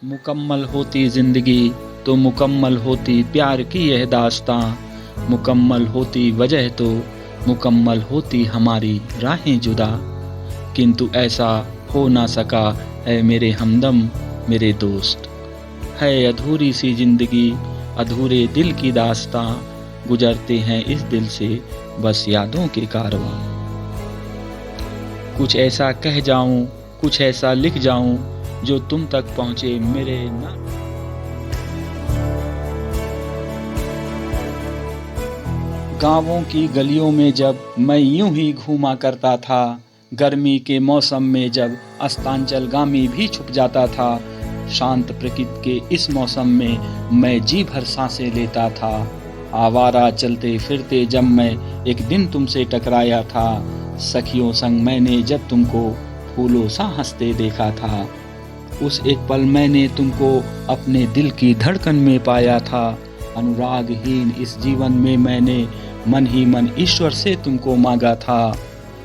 मुकम्मल होती ज़िंदगी तो मुकम्मल होती प्यार की यह दास्तां, मुकम्मल होती वजह तो मुकम्मल होती हमारी राहें जुदा। किंतु ऐसा हो ना सका ऐ मेरे हमदम मेरे दोस्त। है अधूरी सी ज़िंदगी अधूरे दिल की दास्तां, गुजरते हैं इस दिल से बस यादों के कारवां। कुछ ऐसा कह जाऊं, कुछ ऐसा लिख जाऊं जो तुम तक पहुँचे मेरे ना। गाँवों की गलियों में जब मैं यूं ही घूमा करता था, गर्मी के मौसम में जब अस्तांचलगामी भी छुप जाता था, शांत प्रकृति के इस मौसम में मैं जी भर सांसें लेता था। आवारा चलते फिरते जब मैं एक दिन तुमसे टकराया था, सखियों संग मैंने जब तुमको फूलों सा हंसते देखा था, उस एक पल मैंने तुमको अपने दिल की धड़कन में पाया था। अनुरागहीन इस जीवन में मैंने मन ही मन ईश्वर से तुमको मांगा था।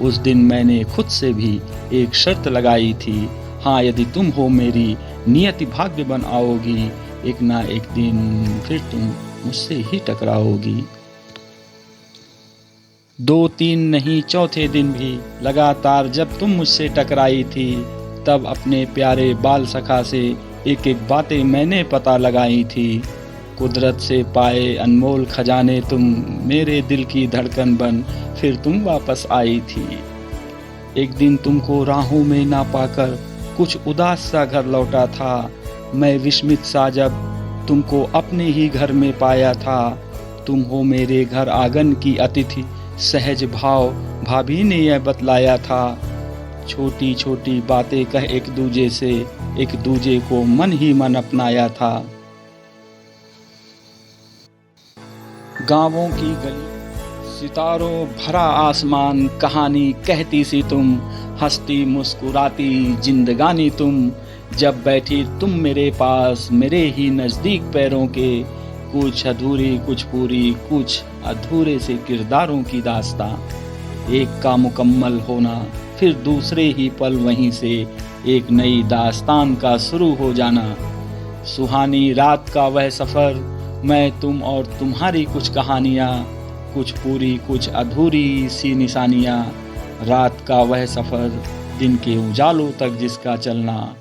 उस दिन मैंने खुद से भी एक शर्त लगाई थी, हाँ यदि तुम हो मेरी नियति भाग्य बन आओगी, एक ना एक दिन फिर तुम मुझसे ही टकराओगी। 2-3 नहीं चौथे दिन भी लगातार जब तुम मुझसे टकराई थी, तब अपने प्यारे बाल सखा से एक एक बातें मैंने पता लगाई थी। कुदरत से पाए अनमोल खजाने तुम मेरे दिल की धड़कन बन फिर तुम वापस आई थी। एक दिन तुमको राहों में ना पाकर कुछ उदास सा घर लौटा था, मैं विस्मित सा जब तुमको अपने ही घर में पाया था। तुम हो मेरे घर आंगन की अतिथि, सहज भाव भाभी ने यह बतलाया था। छोटी छोटी बातें कह एक दूजे से एक दूजे को मन ही मन अपनाया था। गाँवों की गली सितारों भरा आसमान, कहानी कहती सी तुम, हंसती मुस्कुराती जिंदगानी तुम। जब बैठी तुम मेरे पास मेरे ही नज़दीक पैरों के, कुछ अधूरी कुछ पूरी कुछ अधूरे से किरदारों की दास्तां। एक का मुकम्मल होना फिर दूसरे ही पल वहीं से एक नई दास्तान का शुरू हो जाना। सुहानी रात का वह सफ़र, मैं तुम और तुम्हारी कुछ कहानियाँ, कुछ पूरी कुछ अधूरी सी निशानियाँ। रात का वह सफ़र दिन के उजालों तक जिसका चलना,